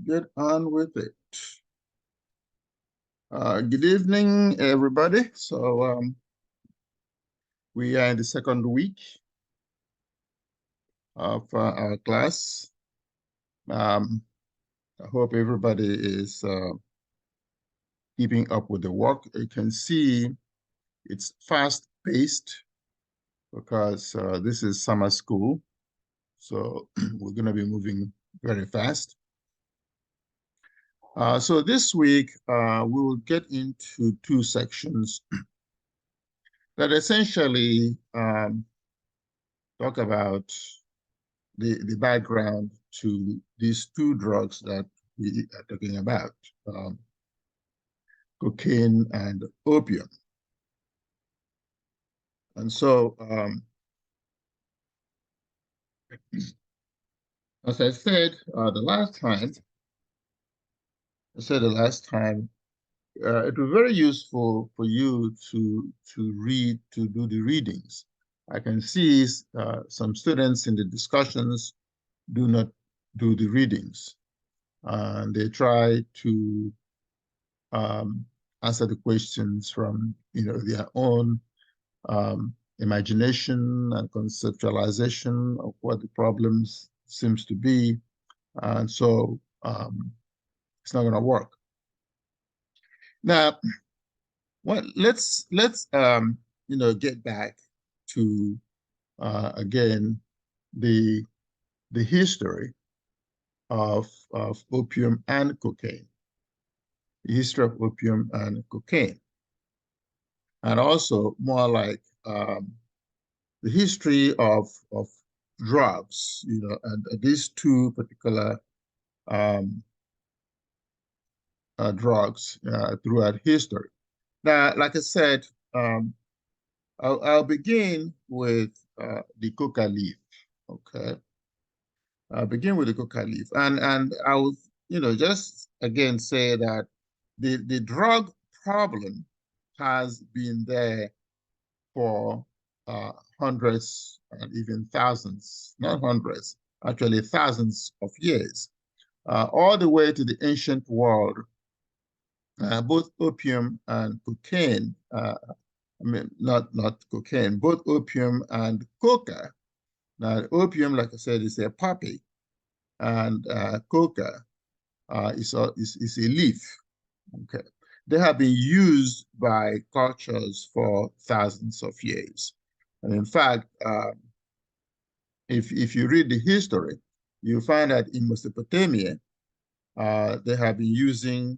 get on with it. Good evening, everybody. So we are in the second week of our class. I hope everybody is keeping up with the work. You can see it's fast-paced because this is summer school. So we're going to be moving very fast. So this week, we will get into two sections that essentially talk about the background to these two drugs that we are talking about, cocaine and opium. And so, as I said the last time, it was very useful for you to read, to do the readings. I can see some students in the discussions do not do the readings. And they try to answer the questions from their own imagination and conceptualization of what the problems seems to be. And so it's not going to work. Now, let's get back to again the history of opium and cocaine, the history of opium and cocaine, and also more like the history of drugs, and these two particular drugs throughout history. Now, like I said, I'll begin with the coca leaf. Okay, I'll begin with the coca leaf, and I'll just again say that the drug problem has been there for hundreds and even thousands, not hundreds, actually thousands of years, all the way to the ancient world. Both opium and cocaine, I mean, not cocaine, both opium and coca. Now, opium, like I said, is a poppy, and coca is a leaf. Okay, they have been used by cultures for thousands of years, and in fact, if you read the history, you find that in Mesopotamia, they have been using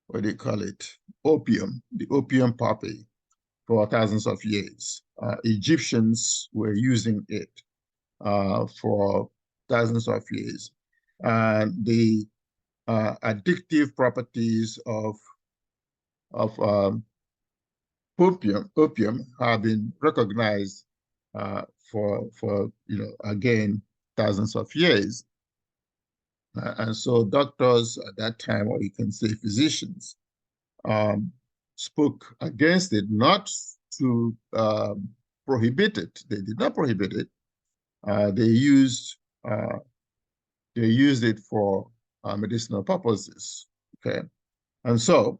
what do you call it? Opium, the opium poppy, for thousands of years. Egyptians were using it for thousands of years. And the addictive properties of opium have been recognized for again, thousands of years. And so doctors at that time, or you can say physicians, spoke against it, not to prohibit it. They did not prohibit it. They used it for medicinal purposes. Okay, and so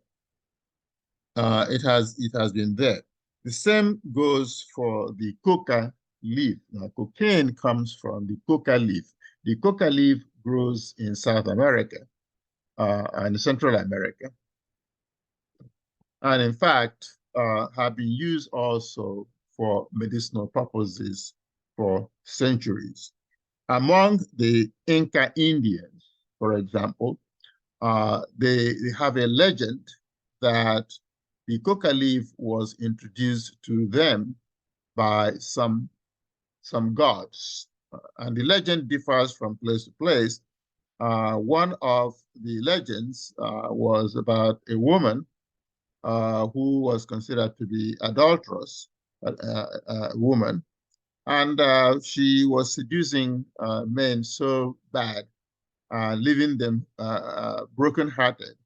it has been there. The same goes for the coca leaf. Now, cocaine comes from the coca leaf. The coca leaf grows in South America and Central America, and in fact have been used also for medicinal purposes for centuries. Among the Inca Indians, for example, they have a legend that the coca leaf was introduced to them by some gods. And the legend differs from place to place. One of the legends was about a woman who was considered to be adulterous, a woman, and she was seducing men so bad, leaving them brokenhearted,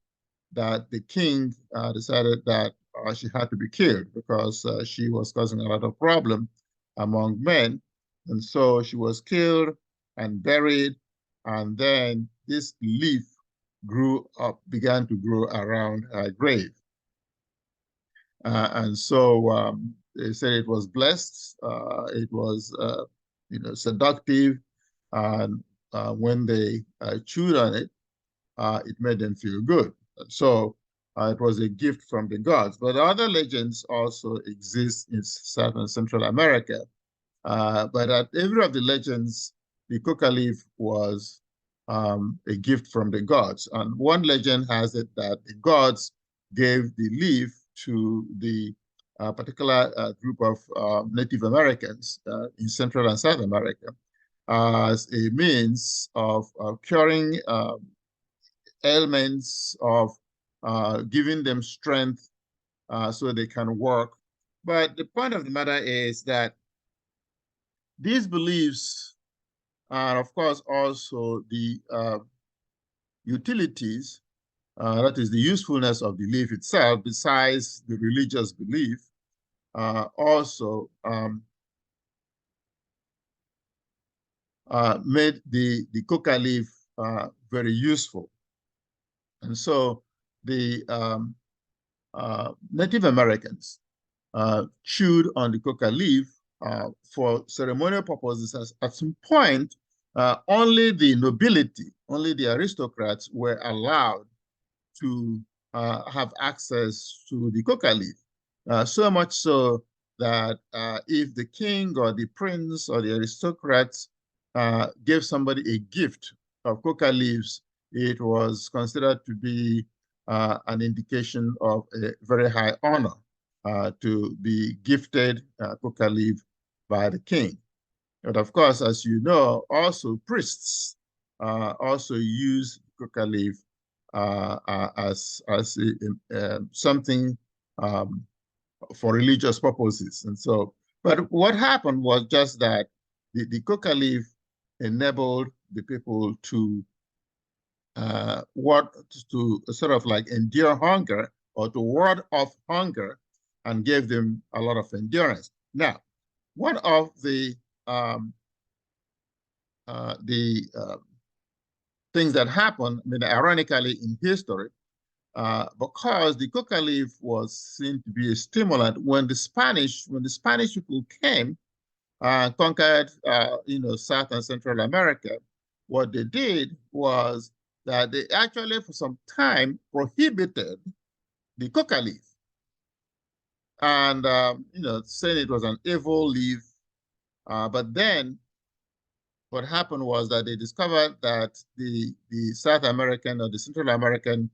that the king decided that she had to be killed because she was causing a lot of problem among men. And so she was killed and buried, and then this leaf grew up, began to grow around her grave. And so they said it was blessed. It was, seductive. And when they chewed on it, it made them feel good. So it was a gift from the gods. But other legends also exist in South and Central America. But at every of the legends, the coca leaf was a gift from the gods. And one legend has it that the gods gave the leaf to the particular group of Native Americans in Central and South America as a means of curing ailments, of giving them strength so they can work. But the point of the matter is that these beliefs, and of course also the utilities, that is the usefulness of the leaf itself, besides the religious belief, also made the coca leaf very useful. And so the Native Americans chewed on the coca leaf for ceremonial purposes. At some point, only the nobility, only the aristocrats were allowed to have access to the coca leaf. So much so that if the king or the prince or the aristocrats gave somebody a gift of coca leaves, it was considered to be an indication of a very high honor to be gifted coca leaf by the king. But of course, as you know, also priests also use coca leaf as something for religious purposes. And so, but what happened was just that the coca leaf enabled the people to sort of like endure hunger, or to ward off hunger, and gave them a lot of endurance. Now, one of the things that happened, I mean, ironically in history, because the coca leaf was seen to be a stimulant when the Spanish people came and conquered, South and Central America. What they did was that they actually, for some time, prohibited the coca leaf, and saying it was an evil leaf. But then what happened was that they discovered that the South American or the Central American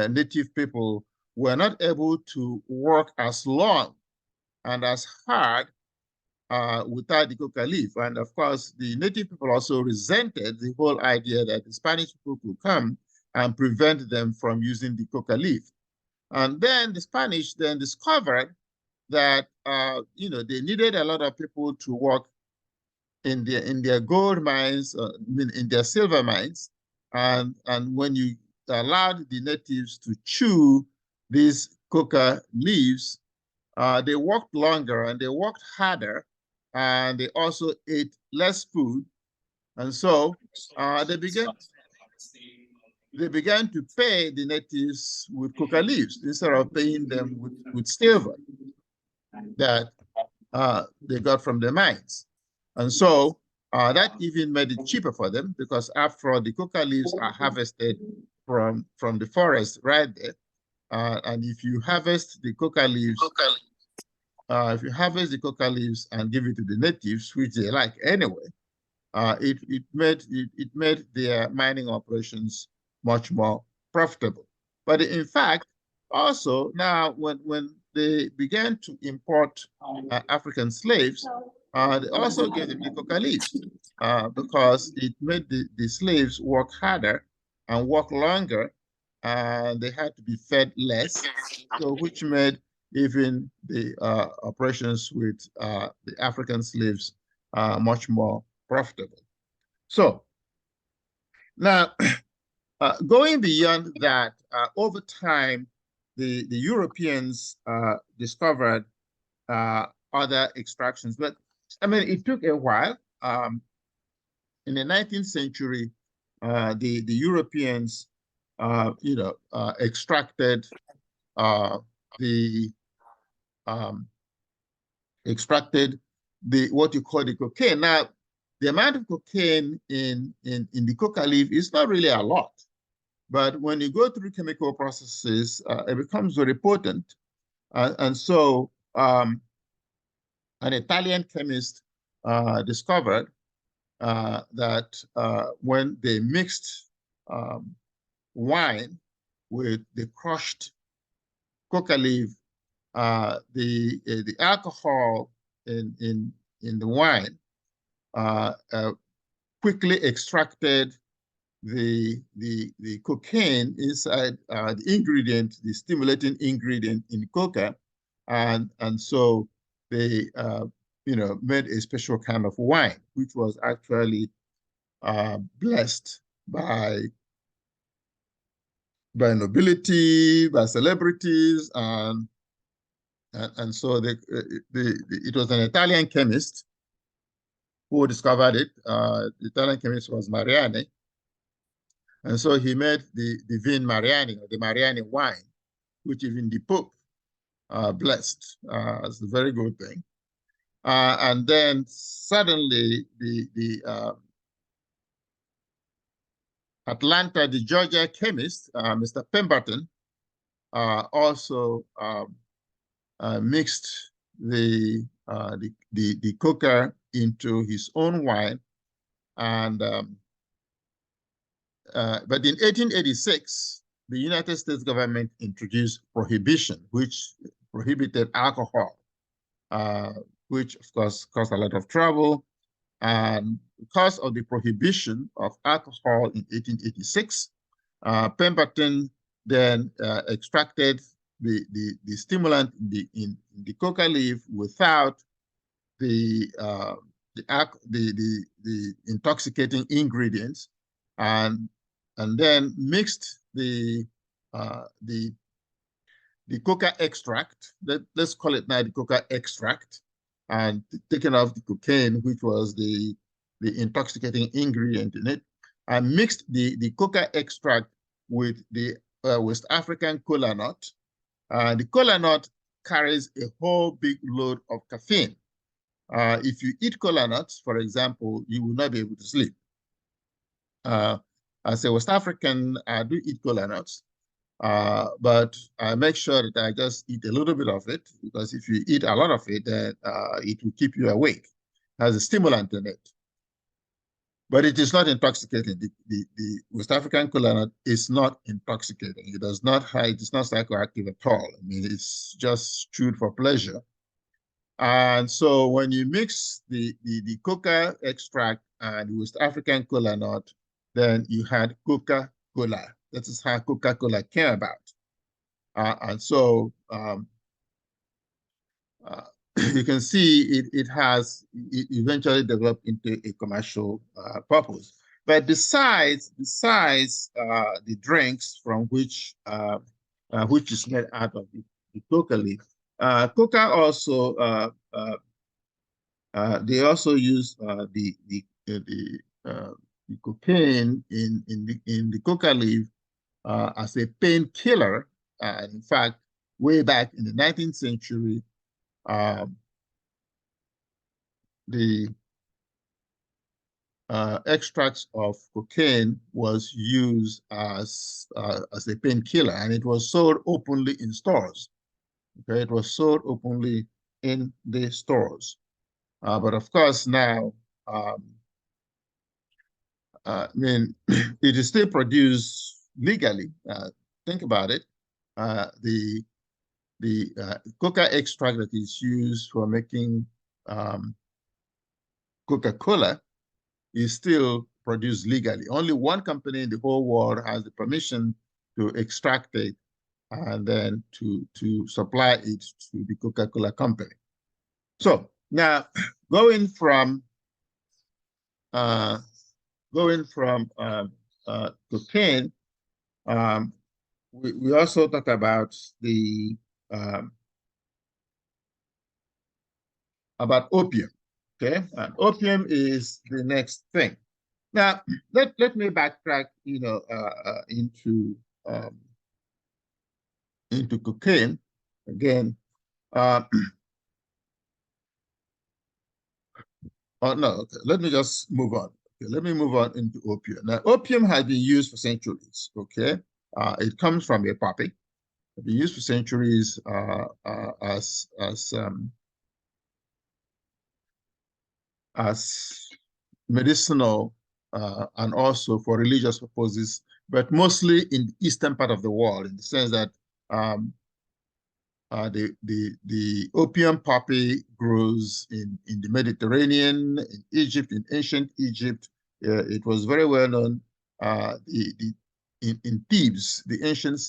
native people were not able to work as long and as hard without the coca leaf. And of course, the native people also resented the whole idea that the Spanish people could come and prevent them from using the coca leaf. And then the Spanish then discovered that they needed a lot of people to work in their gold mines, in their silver mines, and when you allowed the natives to chew these coca leaves, they worked longer and they worked harder, and they also ate less food, and so they began to pay the natives with coca leaves instead of paying them with silver that they got from the mines. And so that even made it cheaper for them, because after all, the coca leaves are harvested from the forest right there. And if you harvest the coca leaves, and give it to the natives, which they like anyway, it made their mining operations much more profitable. But in fact, also now when they began to import African slaves, they also gave them the coca leaves because it made the slaves work harder and work longer, and they had to be fed less, so which made even the operations with the African slaves much more profitable. So now, going beyond that, over time, the Europeans discovered other extractions, but I mean, it took a while. in the 19th century, the Europeans, extracted the what you call the cocaine. Now, the amount of cocaine in the coca leaf is not really a lot, but when you go through chemical processes, it becomes very potent. And so an Italian chemist discovered that when they mixed wine with the crushed coca leaf, the alcohol in the wine quickly extracted the cocaine inside the ingredient, the stimulating ingredient in coca, and so they made a special kind of wine, which was actually blessed by nobility, by celebrities, and so it was an Italian chemist who discovered it. The Italian chemist was Mariani. And so he made the Vin Mariani, or the Mariani wine, which even the Pope blessed as a very good thing. And then suddenly the Atlanta, the Georgia chemist, Mr. Pemberton, also mixed the coca into his own wine, and but in 1886, the United States government introduced prohibition, which prohibited alcohol, which of course caused a lot of trouble. And because of the prohibition of alcohol in 1886, Pemberton then extracted the stimulant in the coca leaf without the intoxicating ingredients, and then mixed the coca extract. Let's call it now the coca extract, and taken off the cocaine, which was the intoxicating ingredient in it, and mixed the coca extract with the West African kola nut. The kola nut carries a whole big load of caffeine. If you eat kola nuts, for example, you will not be able to sleep. As a West African, I do eat kola nuts, but I make sure that I just eat a little bit of it, because if you eat a lot of it, then it will keep you awake. It has a stimulant in it. But it is not intoxicating. The West African kola nut is not intoxicating. It is not psychoactive at all. I mean, it's just chewed for pleasure. And so when you mix the coca extract and the West African kola nut, then you had Coca-Cola. That is how Coca-Cola came about. And so you can see it eventually developed into a commercial purpose. But besides the drinks from which is made out of the coca leaf, coca also they also use the cocaine in the coca leaf as a painkiller. In fact, way back in the 19th century, the extracts of cocaine was used as a painkiller, and it was sold openly in stores. Okay, it was sold openly in the stores. But of course now, I mean, it is still produced legally. Think about it. The coca extract that is used for making Coca-Cola is still produced legally. Only one company in the whole world has the permission to extract it and then to supply it to the Coca-Cola company. So now going from cocaine, we also talk about about opium. Okay, and opium is the next thing. Now, let me backtrack, um, into cocaine again. Uh, oh no, okay, let me just move on. Okay, let me move on into opium. Now, opium has been used for centuries. Okay, it comes from a poppy. It's been used for centuries as medicinal and also for religious purposes, but mostly in the eastern part of the world, in the sense that um, the opium poppy grows in the Mediterranean, in Egypt, in ancient Egypt. It was very well known. In Thebes, the ancient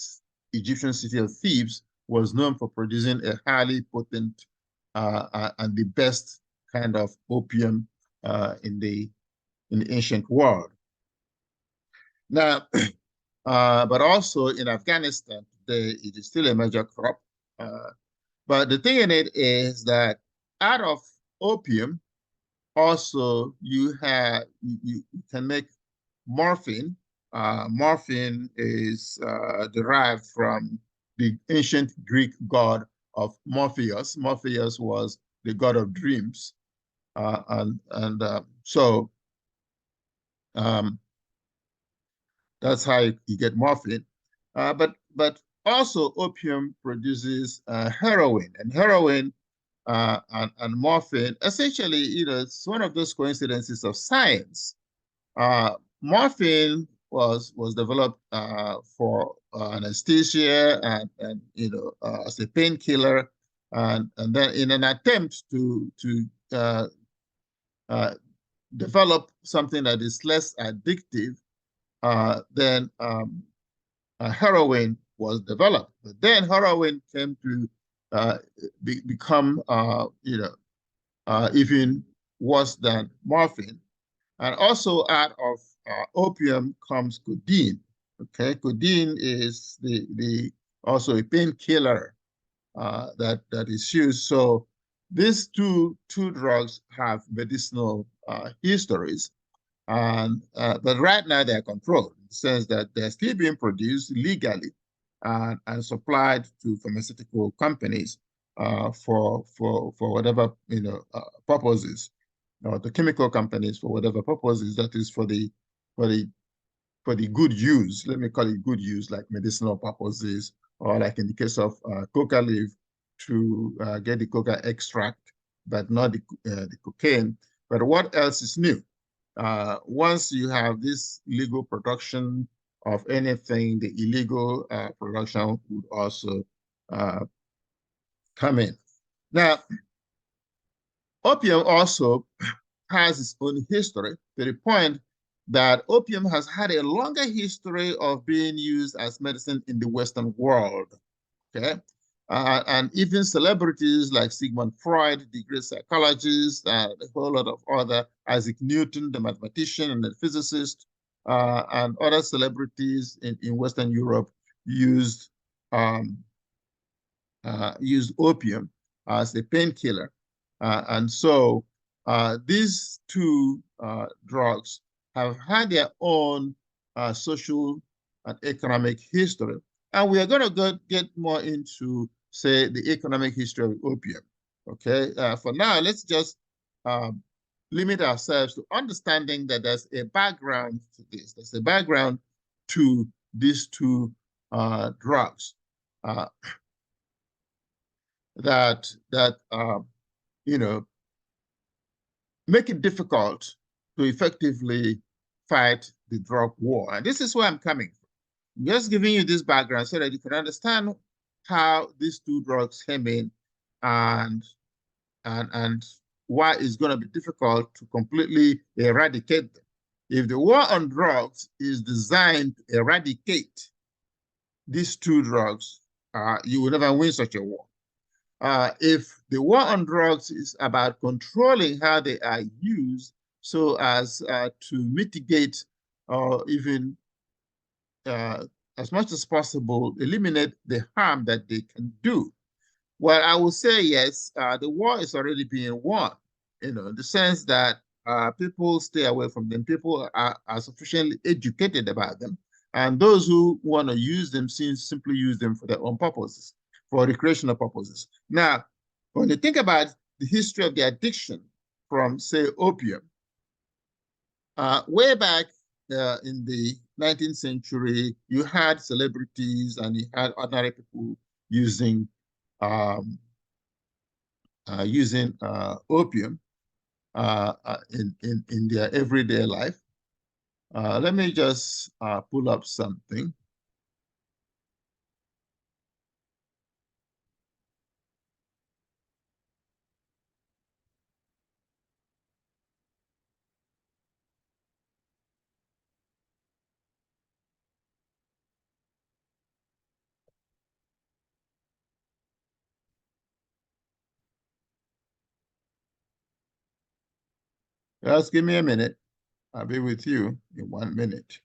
Egyptian city of Thebes was known for producing a highly potent and the best kind of opium in the ancient world. Now, but also in Afghanistan today, it is still a major crop. But the thing in it is that out of opium, also you can make morphine. Morphine is derived from the ancient Greek god of Morpheus. Morpheus was the god of dreams, so um, that's how you get morphine. But also opium produces heroin, and heroin and morphine. Essentially, it's one of those coincidences of science. Morphine was developed for anesthesia and as a painkiller, and then in an attempt to uh, develop something that is less addictive, then heroin was developed. But then heroin came to become, even worse than morphine. And also out of opium comes codeine. Okay, codeine is the also a painkiller that is used. So these two drugs have medicinal histories, and but right now they're controlled in the sense that they're still being produced legally and supplied to pharmaceutical companies for whatever purposes, or the chemical companies for whatever purposes, that is for the for the good use. Let me call it good use, like medicinal purposes, or like in the case of coca leaf, to get the coca extract, but not the cocaine. But what else is new? Once you have this legal production of anything, the illegal production would also uh, come in. Now, opium also has its own history, to the point that opium has had a longer history of being used as medicine in the Western world. Okay. And even celebrities like Sigmund Freud, the great psychologist, and a whole lot of other, Isaac Newton, the mathematician and the physicist, and other celebrities in Western Europe used um, used opium as a painkiller. And so these two drugs have had their own social and economic history. And we are going to get more into, say, the economic history of opium. Okay, for now, let's just limit ourselves to understanding that there's a background to this. There's a background to these two drugs. That you know make it difficult to effectively fight the drug war. And this is where I'm coming from. I'm just giving you this background so that you can understand how these two drugs came in, and and why it's going to be difficult to completely eradicate them. If the war on drugs is designed to eradicate these two drugs, you will never win such a war. If the war on drugs is about controlling how they are used so as to mitigate or even as much as possible eliminate the harm that they can do, well, I will say yes, the war is already being won. in the sense that people stay away from them. People are sufficiently educated about them. And those who want to use them simply use them for their own purposes, for recreational purposes. Now, when you think about the history of the addiction from, say, opium, way back in the 19th century, you had celebrities and you had ordinary people using um, opium in their everyday life. Let me just pull up something. Just give me a minute. I'll be with you in 1 minute.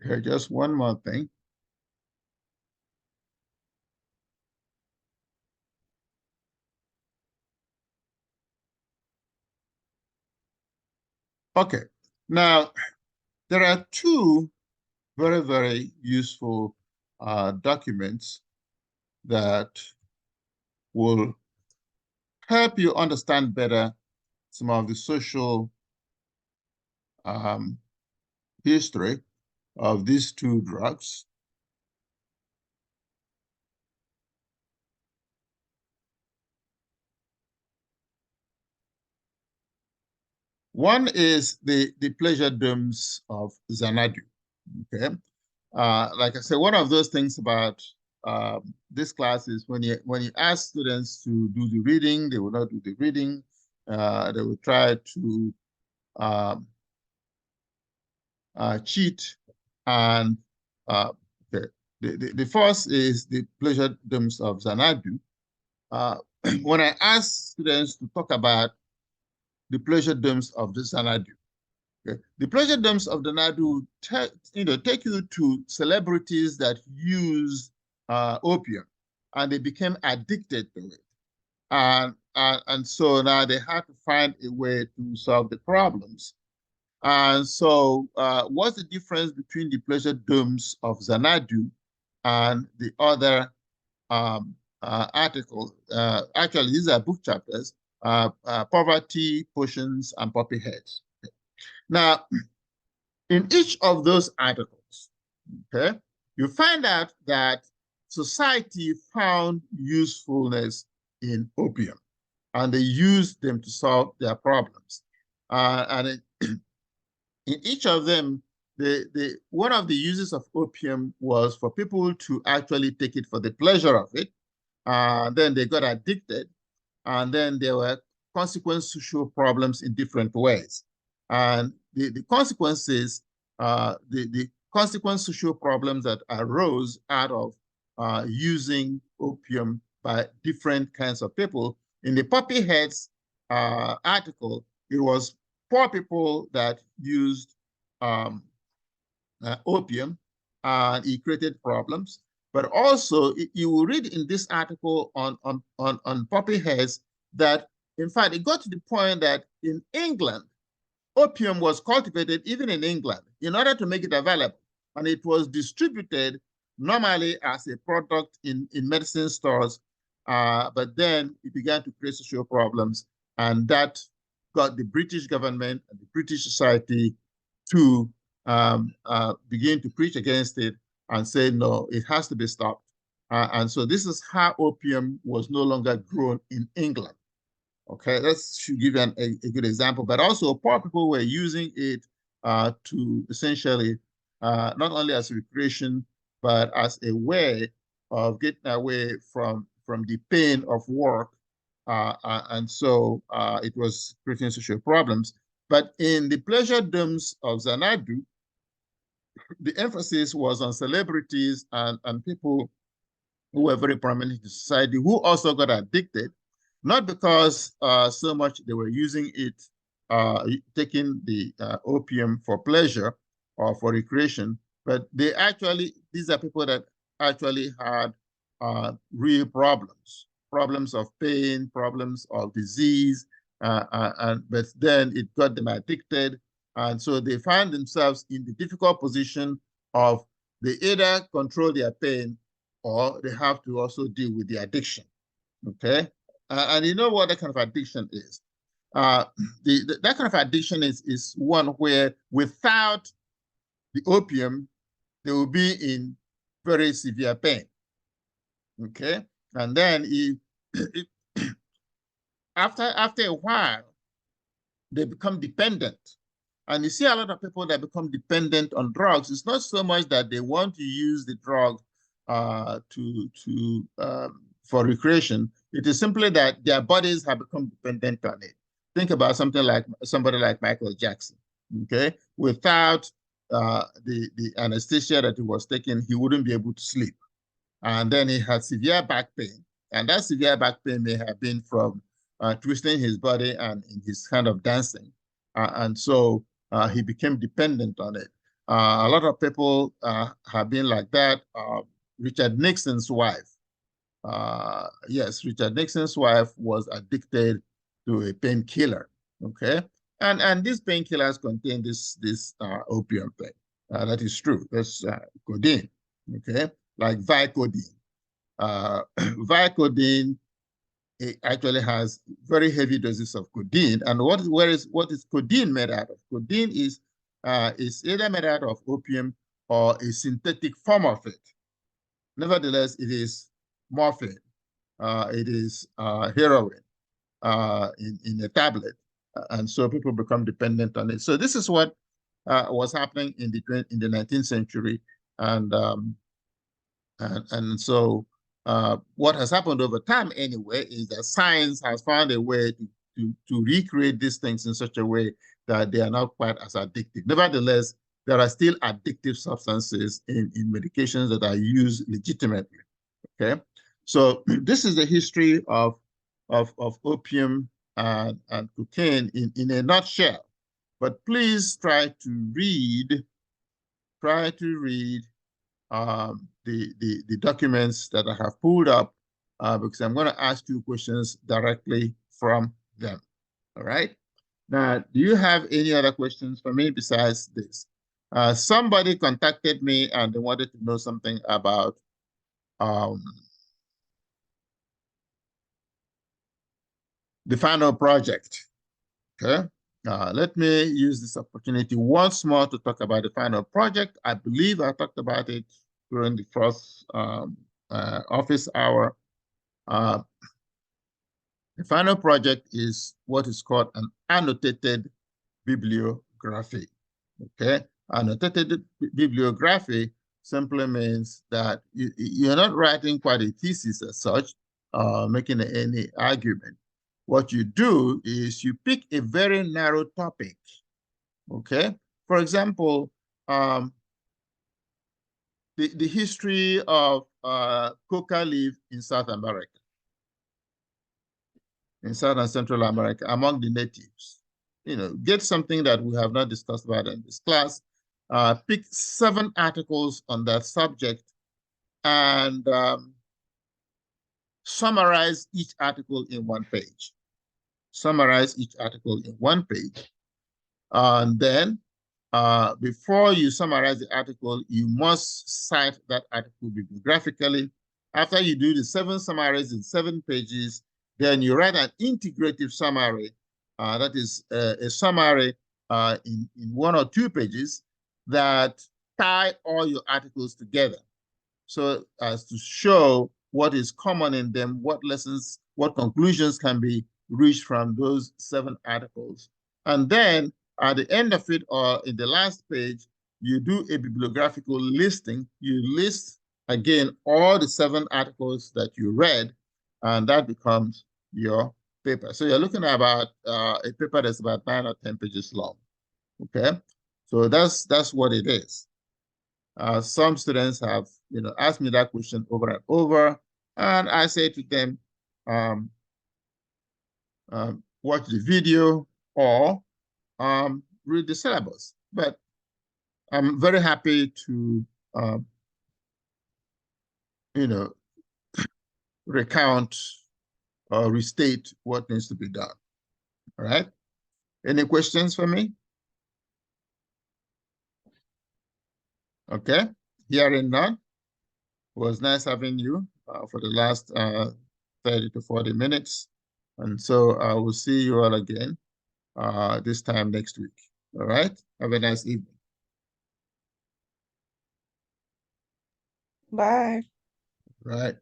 Okay, just one more thing. Okay, now there are two very, very useful documents that will help you understand better some of the social um, history of these two drugs. One is the pleasure dooms of Xanadu. Okay, like I said, one of those things about this class is when you ask students to do the reading, they will not do the reading. They will try to um, cheat. And okay, the first is the pleasure dooms of Xanadu. When I ask students to talk about the pleasure domes of the Xanadu, okay, the pleasure domes of the Xanadu take you to celebrities that use opium, and they became addicted to it. And so now they had to find a way to solve the problems. And so, what's the difference between the pleasure domes of Xanadu and the other article? Actually, these are book chapters: poverty, potions, and poppy heads. Now, in each of those articles, okay, you find out that society found usefulness in opium, and they used them to solve their problems. And in each of them, one of the uses of opium was for people to actually take it for the pleasure of it. Then they got addicted, and then there were consequent social problems in different ways. And the consequences, the consequent social problems that arose out of using opium by different kinds of people. In the Poppy Heads article, it was poor people that used um, opium, and it created problems. But also, you will read in this article on poppy heads that, in fact, it got to the point that in England, opium was cultivated even in England in order to make it available. And it was distributed normally as a product in medicine stores. But then it began to create social problems. And that got the British government and the British society to begin to preach against it and say, no, it has to be stopped. And so this is how opium was no longer grown in England. Okay, that should give you a good example. But also, poor people were using it to essentially not only as recreation, but as a way of getting away from the pain of work and so it was creating social problems. But in the pleasure domes of Xanadu, the emphasis was on celebrities and people who were very prominent in society who also got addicted, not because so much they were using it, taking the opium for pleasure or for recreation, but these are people that actually had real problems of pain, problems of disease, but then it got them addicted. And so they find themselves in the difficult position of they either control their pain or they have to also deal with the addiction, okay? And you know what that kind of addiction is? That kind of addiction is one where without the opium, they will be in very severe pain, okay? And then after a while, they become dependent. And you see a lot of people that become dependent on drugs. It's not so much that they want to use the drug for recreation. It is simply that their bodies have become dependent on it. Think about somebody like Michael Jackson. Okay, without the anesthesia that he was taking, he wouldn't be able to sleep. And then he had severe back pain, and that severe back pain may have been from twisting his body and in his kind of dancing, and so he became dependent on it. A lot of people have been like that. Richard Nixon's wife, yes, Richard Nixon's wife was addicted to a painkiller. Okay, and these painkillers contain this opium thing. That is true. That's codeine. Okay, like Vicodin. Vicodin, it actually has very heavy doses of codeine. And what is codeine made out of? Codeine is either made out of opium or a synthetic form of it. Nevertheless, it is morphine. It is heroin in a tablet. And so people become dependent on it. So this is what was happening in the 19th century. And so what has happened over time anyway is that science has found a way to recreate these things in such a way that they are not quite as addictive. Nevertheless, there are still addictive substances in medications that are used legitimately, okay? So this is the history of opium and cocaine in a nutshell. But please try to read the documents that I have pulled up because I'm going to ask you questions directly from them. All right. Now, do you have any other questions for me besides this? Somebody contacted me and they wanted to know something about the final project. Okay. Let me use this opportunity once more to talk about the final project. I believe I talked about it during the first office hour. The final project is what is called an annotated bibliography. Okay, annotated bibliography simply means that you're not writing quite a thesis as such, making any argument. What you do is you pick a very narrow topic. Okay, for example, the history of coca leaf in South America, in South and Central America, among the natives. You know, get something that we have not discussed about in this class, pick 7 articles on that subject, and summarize each article in 1 page. Summarize each article in 1 page. And then, before you summarize the article, you must cite that article bibliographically. After you do the 7 summaries in 7 pages, then you write an integrative summary. That is a summary in 1 or 2 pages that tie all your articles together so as to show what is common in them, what lessons, what conclusions can be reached from those 7 articles. And then at the end of it, or in the last page, you do a bibliographical listing. You list, again, all the 7 articles that you read, and that becomes your paper. So you're looking at about a paper that's about 9 or 10 pages long. Okay, so that's what it is. Some students have asked me that question over and over, and I say to them, watch the video or read the syllabus. But I'm very happy to recount or restate what needs to be done. All right. Any questions for me? Okay. Hearing none. It was nice having you for the last 30 to 40 minutes. And so I will see you all again this time next week. All right. Have a nice evening. Bye. Right.